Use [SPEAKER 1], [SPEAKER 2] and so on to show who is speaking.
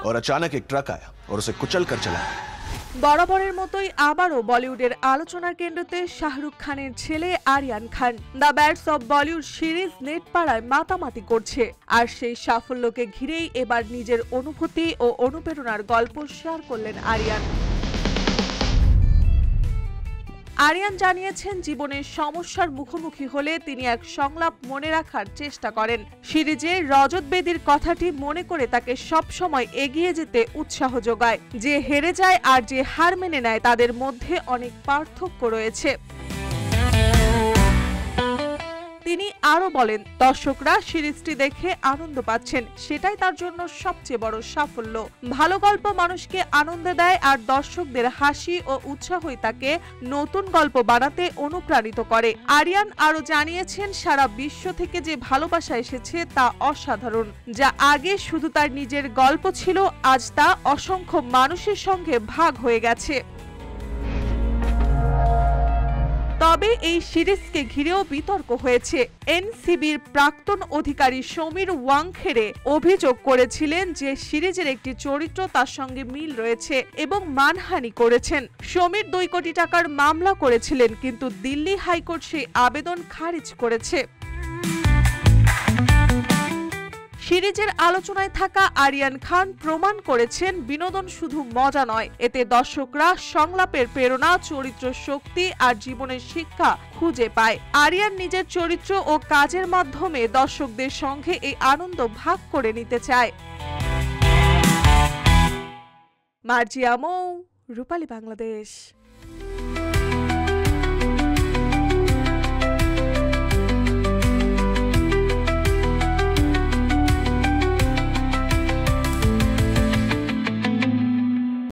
[SPEAKER 1] और अचानक एक ट्रक आया और उसे कुचल कर चला गया।
[SPEAKER 2] বরাবরের মতোই আবারও বলিউডের আলোচনার কেন্দ্রতে শাহরুখ খানের ছেলে Aryan Khan. The bads of Bollywood series নেটপাড়ায় মাতামাতি করছে, আর সেই সাফল্যকে ঘিরেই এবার নিজের অনুভূতি ও অনুপ্রেরণার গল্প শেয়ার করলেন আরিয়ান। আরিয়ান জানিয়েছেন, জীবনের সমস্যার মুখোমুখি হলে তিনি এক সংলাপ মনে রাখার চেষ্টা করেন। সিরিজে রজত বেদীর কথাটি মনে করে তাকে সব সময় এগিয়ে যেতে উৎসাহ যোগায়। যে হেরে যায় আর যে হার মেনে নেয় তাদের মধ্যে অনেক পার্থক্য রয়েছে। তিনি আরো বলেন, দর্শকরা সিরিজটি দেখে আনন্দ পাচ্ছেন, সেটাই তার জন্য সবচেয়ে বড় সাফল্য। ভালো গল্প মানুষকে আনন্দ দেয়, আর দর্শকদের হাসি ও উৎসাহই তাকে নতুন গল্প বানাতে অনুপ্রাণিত করে। আরিয়ান আরো জানিয়েছেন, সারা বিশ্ব থেকে যে ভালোবাসা এসেছে তা অসাধারণ। যা আগে শুধু তার নিজের গল্প ছিল, আজ তা অসংখ্য মানুষের সঙ্গে ভাগ হয়ে গেছে। তবে এই সিরিজকে ঘিরেও বিতর্ক হয়েছে। এনসিবির প্রাক্তন অধিকারী সমীর ওয়াংখেড়ে অভিযোগ করেছিলেন যে সিরিজের একটি চরিত্র তার সঙ্গে মিল রয়েছে এবং মানহানি করেছেন। সমীর 2 কোটি টাকার মামলা করেছিলেন, কিন্তু দিল্লি হাইকোর্ট সেই আবেদন খারিজ করেছে। সিরিজের আলোচনায় থাকা আরিয়ান খান প্রমাণ করেছেন, বিনোদন শুধু মজা নয়, এতে দর্শকরা সংলাপের প্রেরণা, চরিত্র শক্তি আর জীবনের শিক্ষা খুঁজে পায়। আরিয়ান নিজের চরিত্র ও কাজের মাধ্যমে দর্শকদের সঙ্গে এই আনন্দ ভাগ করে নিতে চায়। মার্জিয়া মৌ, রূপালী বাংলাদেশ।